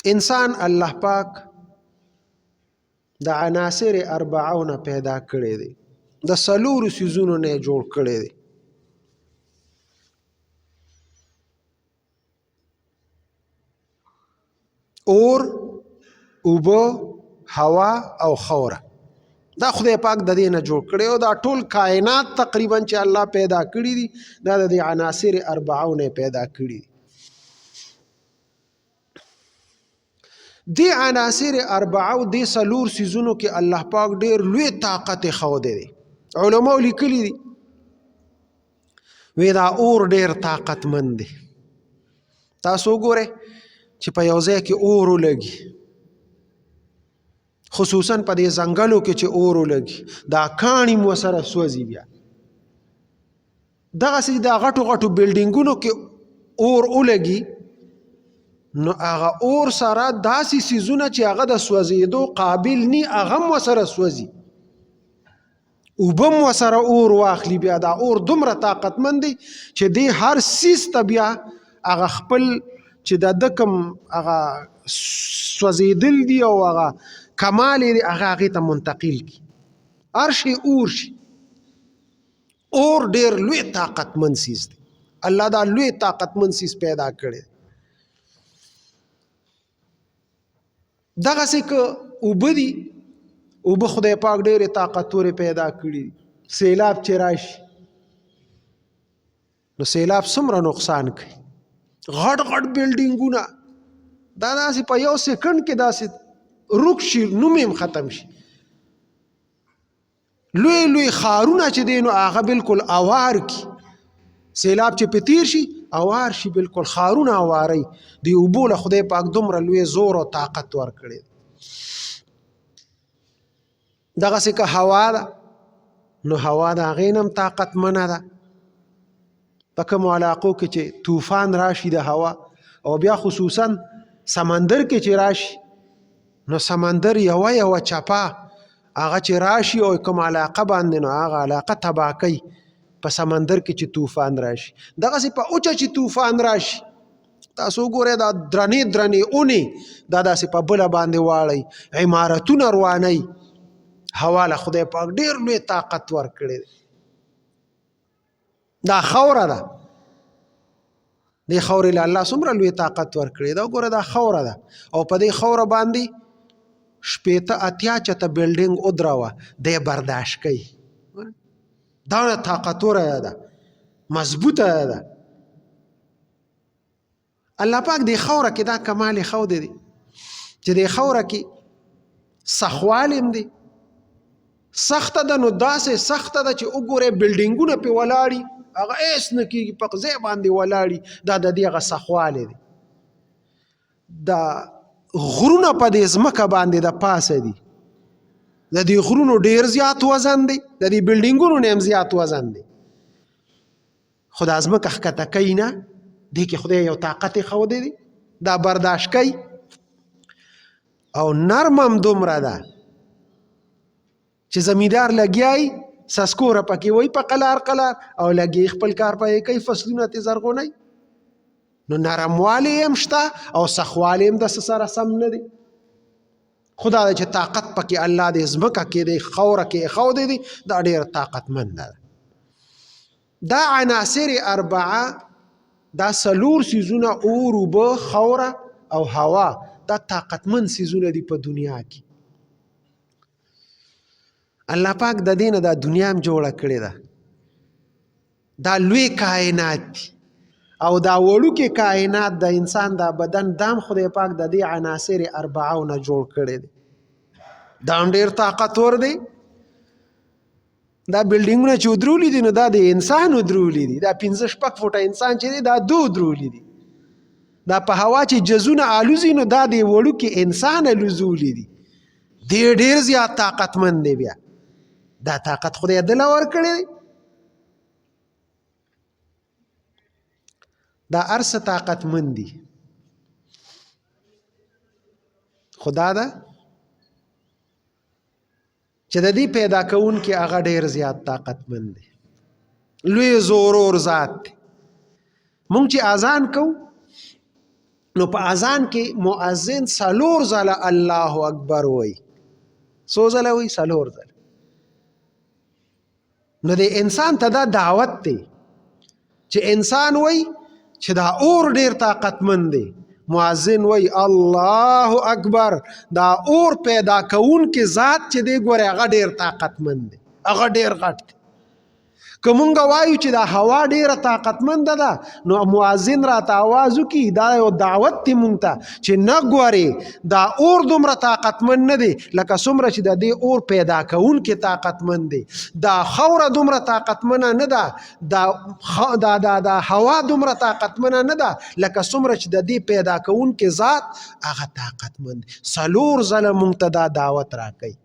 انسان الله پاک د عناصر اربعو نه پیدا کړی دی، د څلورو څیزونو نه یې جوړ کړی دی. اور، اوبه، هوا او خاوره. دا خدای پاک د دې نه جوړ کړی او دا ټول کائنات تقریبا چې الله پیدا کړي دي دا د دې عناصر اربعو نه پیدا کړي دي. دې عناصر اربعو دې څلور څیزونو کې الله پاک ډېر لوی طاقت یې ښودی دی. علماو لیکلي دي وی دا اور ډېر طاقتمند دی. تاسو وګورئ چې په یو ځای کې اور ولګي، خصوصا په دې ځنګلو کې چې اور ولګي دا کاڼي مو سره سوځي. بیا دغسې دا غټو غټو بلډینګونو کې اور ولګي نو هغه اور سره داسې څیزونه چې هغه د سوځېدو قابل ني هغه هم ورسره سوځي، اوبه هم ورسره اور واخلي. بیا دا اور دومره طاقتمند دی چې دی هر څیز ته بیا هغه خپل چې د کوم هغه سوځېدل دي او هغه کمال دی هغه هغې ته منتقل کړي. هر شی اور شي. اور ډېر لوی طاقتمند څیز دی. الله دا لوی طاقتمند څیز پیدا کړی. دغسې که اوبه دي، اوبه خدای پاک ډېرې طاقتورې پیدا کړي. سیلاب چې راشي نو سیلاب څومره نقصان کوي. غټ غټ بلډینګونه دا داسې په یو سیکنډ کې داسې روک شي، نوم یې ختم شي. لوی لوی ښارونه چې دی نو هغه بلکل اوار کي. سیلاب چې په تیر شي اوار شي، بلکل ښارونه اواري. د اوبو له خدای پاک دومره لوی زور او طاقت ورکړی. دغسې که هوا ده نو هوا د هغې نه هم طاقتمنه ده. په کومو علاقو کې چې طوفان راشي د هوا او بیا خصوصا سمندر کې چې راشي نو سمندر یوه چپه هغه چې راشي او کوم علاقه باندې نو هغه علاقه تباه کوي. په سمندر کې چې طوفان راشي، دغسې په اوچه چې طوفان راشي تاسو وګورئ دا درنې درنې اونې دا داسې په بله باندې واړئ، عمارتونه روانئ. هوا له خدای پاک ډېر لوی طاقت ورکړی دی. دا خاوره ده، دې خاورې له الله څومره لوی طاقت ورکړی ده. وګوره دا خاوره ده او په دې خاوره باندې 80-80 بلډینګ ودروه دی برداشت کوي. دا طاقتوره ده، مضبوطه ده. الله پاک دې خاوره کې دا کمال یې ښودی دی چې دې خاوره کې سخوال هم دی. سخته ده نو داسې سخته ده چې وګورئ بلډینګونه پې ولاړي هغه هېڅ نه کېږي، په ځای باندې ولاړي. دا د دې هغه سخوالی دی. دا غرونه په دې ځمکه باندې د پاسه دي، د دې غرونو ډېر زیات وزن دی، د دې بلډینګونو نه هم زیات وزن دی. خو دا ځمکه ښکته کوي نه، دې کې خدای یو طاقت یې ښودی دی. دا برداشت کوي او نرم هم دومره ده چې زمیندار لګیای سسکوره پکې وای په قلار قلار او لګي خپل کار پې کوي، فصلونه ته زرغونی. نو نرموالی هم شته او سخوالی هم د سره سم نه دی. خدا چې طاقت پکې الله دې ځمکه کې دی خاوره کې ښودی دی دا ډېر طاقتمند ده. دا عناصر اربعه دا څلور څیزونه اور، اوبه، خاوره او هوا دا طاقتمند څیزونه دي په دنیا کې. الله پاک د دې نه دا دنیا هم جوړه کړې ده. دا لوی کائنات دي او دا وړوکې کائنات د انسان دا بدن دام خدای پاک د دې عناصر اربعو نه جوړ کړی دی. دا هم ډېر طاقتور دی. دا بلډینګونه چې ودرولی دي نو دا د انسان ودرولی دي. دا 5-6 فوټه انسان چې دی دا 2 ودرولی دي. دا په هوا چې جزونه الوزي نو دا د وړوکې انسان الوزولی دي. دی ډېر زیات طاقتمند دی. بیا دا طاقت خدای دله ورکړی دی. دا ارسه طاقتمند دي. خدا دا چې د دې پیدا کوونکي هغه ډېر زیات طاقتمند دی، لوی زورور ذات دی. مونږ چې اذان کوو نو په اذان کې مؤذن 4 ځله الله اکبر وایي. څو ځله وایي؟ 4 ځله. نو د انسان ته دا دعوت دی چې انسان وایي چې دا اور ډیر طاقتمند دی. مؤذن وایي الله اکبر، دا اور پیدا کوونکی ذات چې دی ګوره هغه ډیر طاقتمند دی، هغه ډیر غټ دی. که مونږ وایو چې دا هوا ډیره طاقتمنده ده نو مؤذن راته آواز وکړي، دا یو دعوت دی مونږ ته چې نه ګورې دا اور دومره طاقتمند نه دی لکه څومره چې د دې اور پیدا کوونکی طاقتمند دی. دا خاوره دومره طاقتمنه نه ده، دا هوا دومره طاقتمنه نه ده لکه څومره چې د دې پیدا کوونکی ذات هغه طاقتمند دی. 4 ځله مونږ ته دا دعوت راکوي.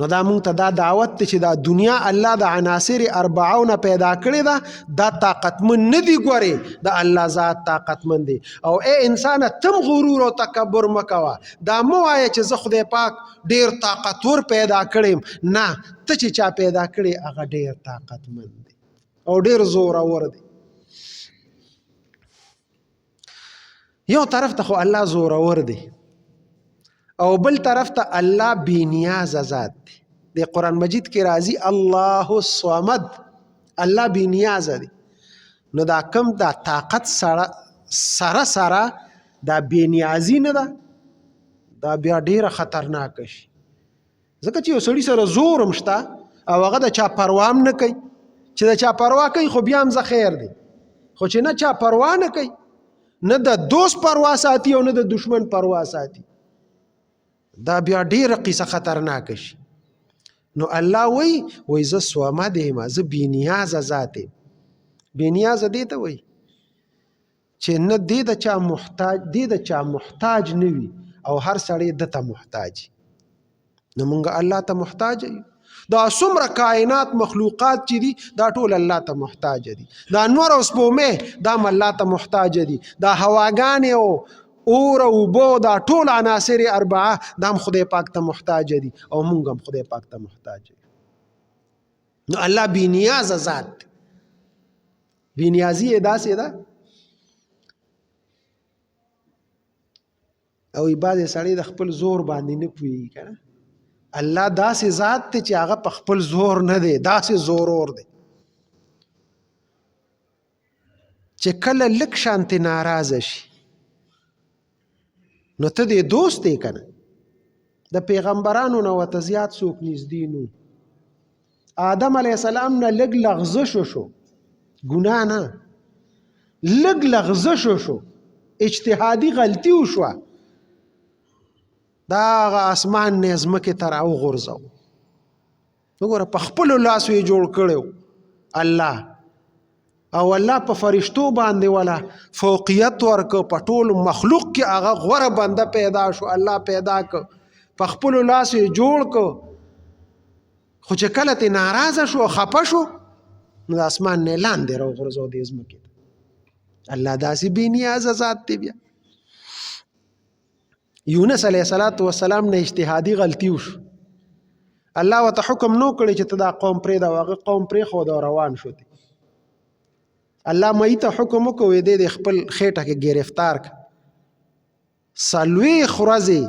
نو دا مونږ ته دا دعوت دی چې دا دنیا الله د عناصر 40 نه پیدا کړې ده، دا طاقتمند نه دي. ګورې د الله ذات طاقتمند دی. او ای انسانه تم غرور او تکبر مه کوه. دا مه وایه چې زه خدای پاک ډیر طاقتور پیدا کړم. نه، ته چې چا پیدا کړې هغه ډیر طاقتمند دی او ډیر زورور دی. یو طرف ته خو الله زورور دی او بل طرف ته الله بینیاز ذات دی. د قرآن مجید کې راځي الله الصمد، الله بینیاز دی. نو دا کم دا طاقت سره دا بینیازی نه ده، دا بیا ډیره خطرناک شي. ځکه چې یو سړي سره زور هم شته او هغه د چا پروا هم نه کوي. چې د چا پروا کوي خو بیا هم زه خیر دی، خو چې نه چا پروا نه کوي، نه د دوست پروا ساتي او نه د دشمن پروا ساتي، دا بیا ډیره قصه خطرناک شي. نو الله وایي زه صمد یم، زه بېنیازه ذات یم. بېنیازه دې ته وایي چې نه دې د چا محتاج نه وي او هر سړی ده ته محتاج. نو مونږ الله ته محتاج یو. دا څومره کائنات مخلوقات چې دي دا ټول الله ته محتاج دي. دا نور او سپومې دا هم الله ته محتاج دي. دا هواګانې او اور او اوبه دا ټول عناصر 4 دا هم خدای پاک ته محتاج دي او مونږ هم خدای پاک ته محتاج دي. نو الله بېنیازه ذات دی. بېنیازي یې داسې ده او بعضې سړی د خپل زور باندې نه پوهېږي که نه. الله داسې ذات دی چې هغه په خپل زور نه دی، داسې زورور دی چې کله لږ شانتې ناراضه شي نو ته دې دوست دی که نه. د پیغمبرانو نه ورته زیات څوک نږدې نو. آدم علیه السلام نه لږ لغزش وشو، ګناه نه، لږ لغزش وشو، اجتهادي غلطي وشوه، دا هغه اسمان نه ځمکې ته راوغورځو. وګوره په خپلو لاسو یې جوړ کړی الله، او الله په فرشتو باندې ولا فوقیت ورکو، په ټول مخلوق کې هغه غوره بنده پیدا شو. الله پیدا کو، په خپلو لاسو یې جوړ کو، خو چې کله ته ناراضه شو او خفه شو نو د اسمان نه لاندې راوغورځو دې ځمکې ته. الله داسې بېنیازه ذات دی. بیا یونس علیه السلام نه اجتهادي غلطي وشو، الله ورته حکم نو کړی چې ته دا قوم پرېږده، او هغه قوم پرېښود او روان شو. الله مئی ته حکم وکړ دې خپل خېټه کې گرفتار کړه. 40 ورځې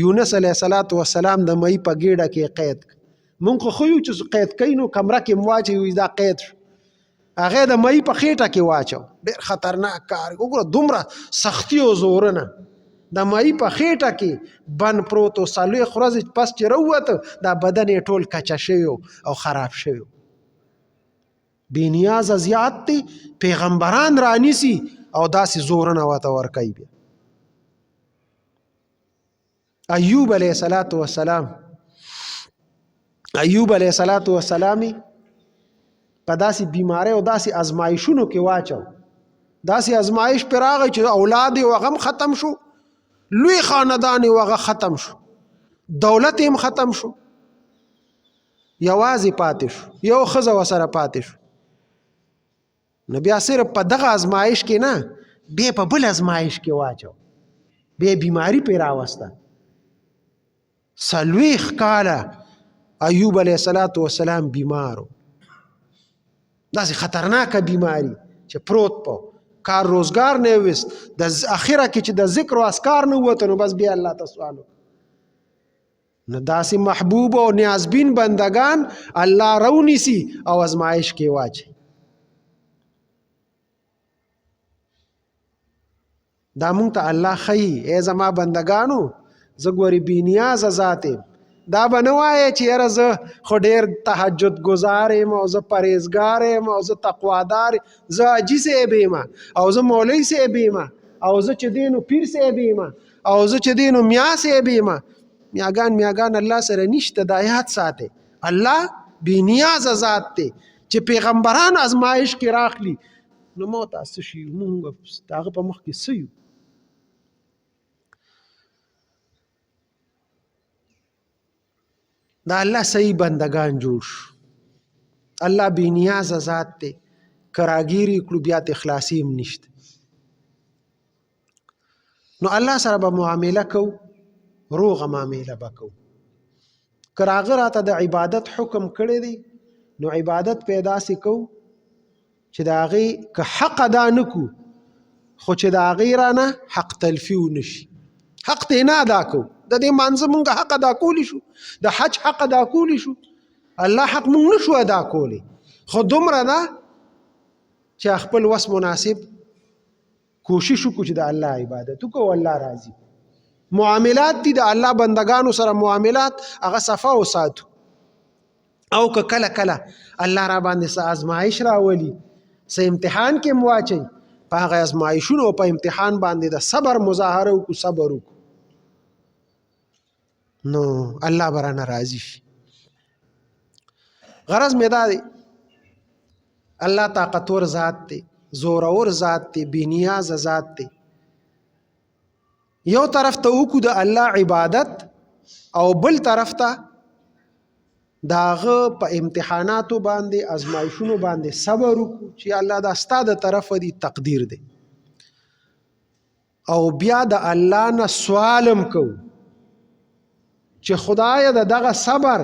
یونس علیه السلام د مئی په ګېډه کې قید کړ. مونږ خو یو چې قید کوي نو کمره کې مواچوي، دا قید شو. هغه د مئی په خېټه کې واچو. ډېر خطرناک کار. وګوره دومره سختي او زورونه د مئی په خېټه کې بند پروت و. 40 ورځې پس چې راووته دا بدن یې ټول کچه شوی او خراب شوی. بېنیازه زیات دی، پیغمبران رانیسي او داسې زورونه ورته ورکوي. بیا ایوب علیه السلام په داسې بیماری او داسې ازمایښونو کې واچو. داسې ازمایش پر راغی چې اولاد یې هغه هم ختم شو، لوی خاندان یې هغه ختم شو، دولت یې هم ختم شو، یوازې پاتې شو، یو ښځه ورسره پاتې شو. نو بیا صرف په دغه ازمایش کې نه، بیا په بل ازمایش کې واچو، بیا بیماری پې راوسته. 40 کاله ایوب علیه السلام بیمارو. داسې خطرناکه بیماری چې پروت په کار روزګار نه وست د اخره کې چې د ذکر او اذکار نه وته نو بس بیا الله ته سوال نو داسې محبوب او نیازبین بندگان الله رونیسي او ازمایش کې واچي. دا مونږ ته الله ښیي ای زما بندگانو زه ګورې بې نیازه ذات یم. دا به نه وایې چې یاره زه خو ډېر تهجد ګزار یم او زه پرهیزګار یم او زه تقوادار زه حاجي صاحب یم او زه مولوي صاحب یم او زه چې دی نو پیر صاحب یم او زه چې دی نو میا صاحب یم. میاګان الله سره نشته. دا یاد ساتئ الله بې نیازه ذات دی چې پیغمبران ازمایش کې راخلي نو ما تاسو شي مونږ هغه په مخ کې څه یو. دا الله صحیح بندگان جوړ شو. الله بې نیازه ذات دی که راګیري کړو بیا ته خلاصي هم نشته. نو الله سره به معامله کوو روغه معامله به کوو. که راغه راته د عبادت حکم کړی دی نو عبادت پیدا سي کوو چې د هغې که حق ادا نه کړو خو چې د هغې رانه حق تلفي ونه شي. حق ته نه ادا کوو. د دې مانځه مونږ حق ادا کولی شو د حج حق ادا کولی شو الله حق مونږ نشو ادا کولی خو دومره ده چې خپل وس مناسب کوشش وکړو چې د الله عبادت وکړو الله راضي. معاملات دي د الله بندگانو سره معاملات هغه صفا وساتو. او که کله کله الله را باندې څه ازمایش راولي څه امتحان کې مو واچوي په هغه ازمایشونو او په امتحان باندې د صبر مظاهره وکړو صبر وکړو نو الله برانه راضي شي. غرض مې دا دی الله طاقتور ذات دی زورور ذات دی بې نیازه ذات دی. یو طرف ته وکړو د الله عبادت او بل طرف ته د هغه په امتحاناتو باندې ازمایشونو باندې صبر وکړو چې الله دا ستا د طرفه دی تقدیر دی. او بیا د الله نه سوالم کوو چې خدای د دغه صبر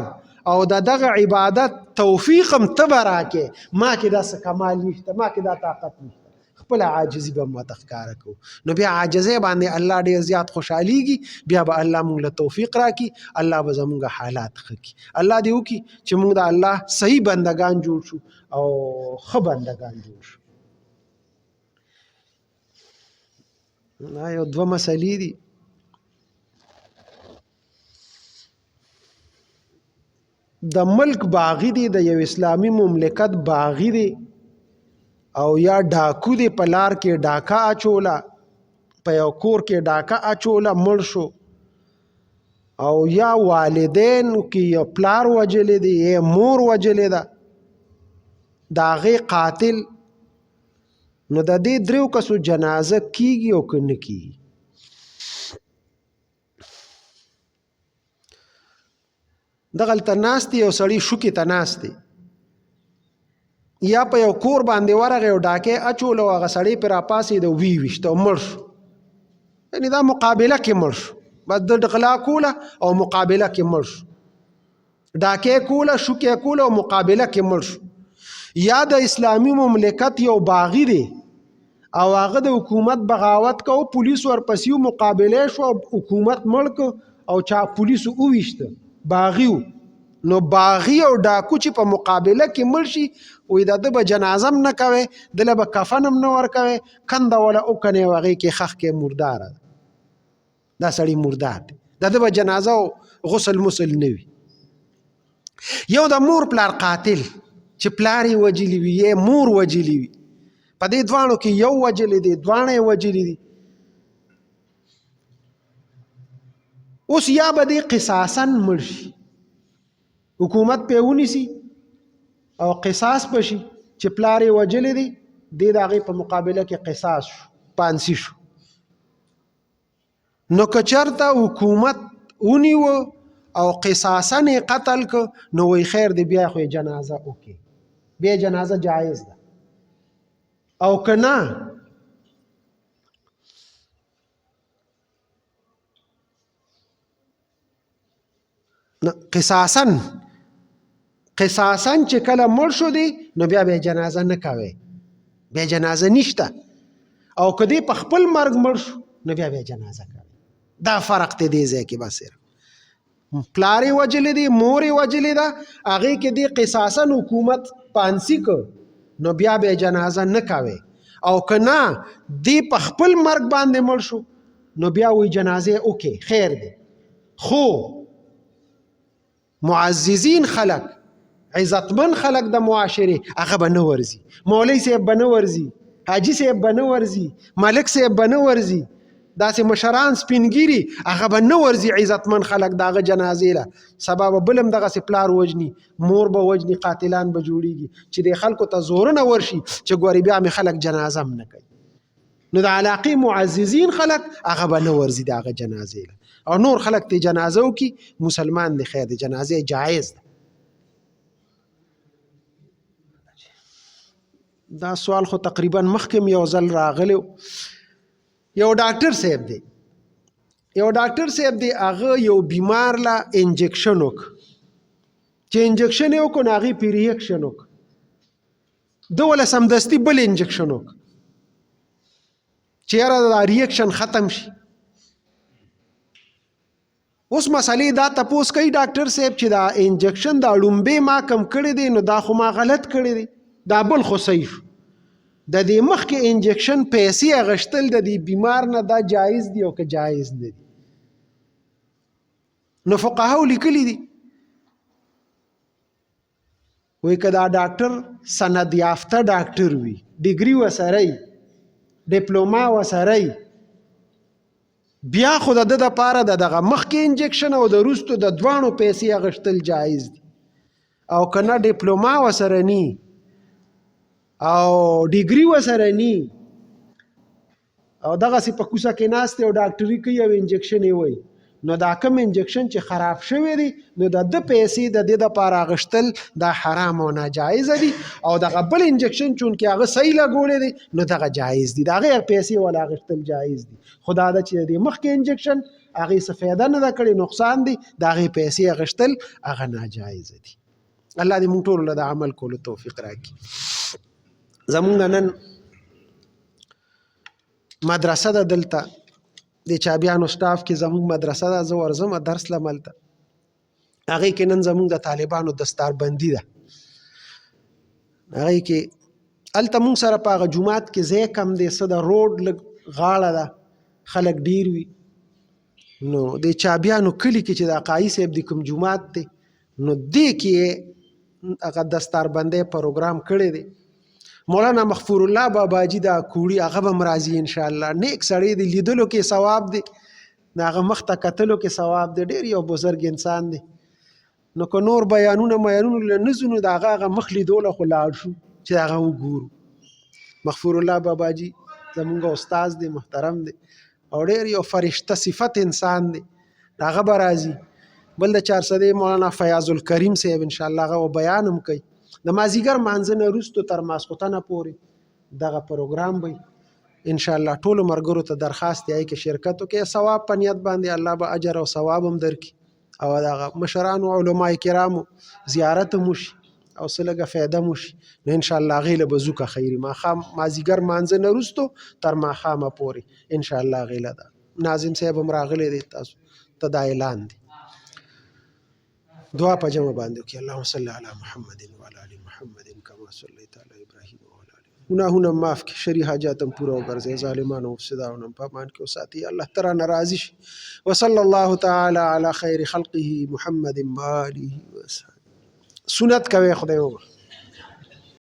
او د دغه عبادت توفیق هم ته به راکې. ما کې داسې کمال نشته ما کې دا طاقت نشته خپل عاجزي به ماته ښکاره کوو. نو بیا عاجزۍ باندې الله ډېر زیات خوشحالیږي بیا به الله مونږ له توفیق راکړي الله به زمونږ حالات ښه کړي. الله دې وکړي چې مونږ د الله صحیح بندگان جوړ شو او ښه بندگان جوړ شو. دا یو دوه مسلې دي. د ملک باغی دی د یو اسلامی مملکت باغی دی او یا ډاکو دی په لار کې ډاکا اچولا په یو کور کې ډاکا اچولا مړ شو او یا والدین کې یو پلار وجلې دی یا مور وجلې ده د هغې قاتل نو د دې دریو کسو جنازه کیږي او که نه کیږي. دغلته ناست دی یو سړی شوکې ته ناست دی یا په یو کور باندې ورغی او ډاکې اچول او هغه سړی پرې راپاڅېد او ویې ویشت او مړ شو. یعنې دا مقابله کې مړ شو بس د غلا کوله او مقابله کې مړ شو. ډاکې کوله شوکې کوله او مقابله کې مړ شو. یا د اسلامي مملکت یو باغی دی او هغه د حکومت بغاوت کو پولیس ورپسې مقابله شو حکومت مړ کو او چا پولیسو وویشته باغیو. نو باغی او ډاکو چې په مقابله کې مړ شي وایي د ده به جنازه هم نه کوئ دله به کفن هم نه ورکوئ کنده وله وکنئ او هغې کې خښ کې مرداره ده دا سړی مردار دی د ده به جنازه او غسل مسل نه وي. یو د مور پلار قاتل چې پلار یې وجلي وي یا مور وجلي وي په دې دواړو کې یو وجلی دی دواړه یې وجلي دي. اوس یا به دې قصاصا مړ شي حکومت پې ونیسي او قصاص بشي چې پلار یې وجلی دی دې د هغې په مقابله کې قصاص شو پانسي شو. نو که چېرته حکومت ونیوه او قصاصا یې قتل که نو وایي خیر دی بیا خو یې جنازه وکړي بیا جنازه جایز ده. او که نه قصاصا چې کله مړ شو دی نو بیا جنازه نه کوي بیا جنازه نشته. او کدی په خپل مرګ مړ شو نو بیا جنازه کوي. دا فرق ته دی ځای کې بس پلاری وجلې دی مورې وجلې ده هغې کې دی قصاصا حکومت پانسی کو نو بیا جنازه نه کوي. او که نه دی په خپل مرګ باندې مړ شو نو بیا وی جنازه اوکې خیر دی. خو معززین خلق عزتمن خلق د معاشره هغه به نه ورځي، مولوي صاحب به نه ورځي، حاجي صاحب به نه ورځي، ملک صاحب به نه ورځي، داسې مشران سپینګیري هغه به نه ورځي عزتمن خلق د هغه جنازې له. سبا به بل هم دغسې پلار وجني، مور به وجني، قاتلان به جوړېږي چې د خلکو ته زورونه ورشي چې ګورې بیا مې خلک جنازه هم نه کوي. نو د علاقې معززین خلک هغه به نه ورځي د هغه جنازې له. او نور خلک ته جنازه وکړي مسلمان دی خیر د جنازې جایز ده. دا سوال خو تقریبا مخکې یو ځل راغلی. یو ډاکټر صاحب دی هغه یو بیمار لا انجکشن وک چې انجکشن یې وکړو نو هغې پې ریاکشن وک ده وله سمدستي بل انجکشن وک چې یاره دا ریاکشن ختم شي. اوس مسئلې دا تپوس کوي ډاکټر صاحب چې دا انجکشن دا لومبې ما کم کړی دی نو دا خو ما غلط کړی دی، دا بل خو صحیح شو. د دې مخکې انجکشن پیسې اخیستل د دې بیمار نه دا جایز دی او که جایز نه دی؟ نو فقهاو لیکلي دي وایي که دا ډاکټر سند یافته ډاکټر وي، ډګري ورسره وي، ډیپلوما ورسره وي، بیا خو د ده دپاره د دغه مخکې انجکشن او د وروستو د دواړو پیسې اخیستل جایز دي. او که نه ډیپلوما ورسره ني او ډیګري ورسره ني او دغسې په کوڅه کې ناست او ډاکټري کوي او انجکشن یې وایي، نو دا کوم انجکشن چې خراب شوی دی نو د ده پیسې د دې دپاره اخیستل دا حرام او ناجایزه دي. او دغه بل انجکشن چونکې هغه صحیح لګولی دی نو دغه جایز دي، د هغې پیسې ولا اخیستل جایز دي. خو دا ده چې د مخکې انجکشن هغې څه فایده نه ده کړې، نقصان دی، د هغې پیسې اخیستل هغه ناجایزه دي. الله دې موږ ټولو له د عمل کولو توفیق راکړي. زمونږ نن مدرسه ده دلته د چابیانو سټاف کې زمونږ مدرسه ده، زه ورځم درس لم هلته. هغې کې نن زمونږ د طالبانو دستاربندي ده. هغې کې هلته مونږ سره په هغه جومات کې ځای کم دی، څه د روډ لږ غاړه ده، خلک ډیر وي. نو د چابیانو کلي کې چې د قایي صاحب د کوم جومات دی نو دې کې هغه دستاربندۍ پروګرام کړی دی. مولانا مغفور الله باباجي دا کوړي هغه به هم راځي انشاءالله. نیک سړی دی، لیدلو کې ثواب دی، د هغه مخ ته کتلو کې ثواب دی، ډېر یو بزرګ انسان دی. نو که نور بیانونه له نه ځو نو د هغه مخ لیدوله خو لاړ شو چې هغه وګورو. مغفور الله باباجي زمونږ استاد دی، محترم دی او ډېر یو فرشته صفت انسان دی، هغه به راځي. بل د چارسدې مولانا فیاض الکریم صاحب انشاءالله هغه بیان هم کوي. د مازدیګر مانځه نه وروستو تر ماسخوتنه پورې دغه پروګرام وي انشاءالله. ټولو ملګرو ته درخواست دی کې شرکت وکړي، ثواب په نیت باندې الله به اجر او ثواب هم درکړي او دغه مشرانو علما کرامو زیارت هم وشي او څه لږه فایده هم وشي. نو انشاءالله هغې له به ځو که خیري مازدیګر مانځه نه وروستو تر ماښامه پورې انشاءالله هغې له ده. ناظم صاحب هم راغلی دی، تاسو ته دا اعلان دی. دعا په جمع باندې وکړي. اللهم صل علی محمد وعلى ال محمد كما صليت على ابراهيم وعلى ال گناهونه معاف کړي، شرعي حاجات هم پوره وګرځي، ظالمانو او مفسدانو هم په امان کې وساتي. الله تعالی ناراضي شي. وصلى الله تعالی علی خیر خلقه محمد و آله وصحبه. سنت کوي خدای وبخښي.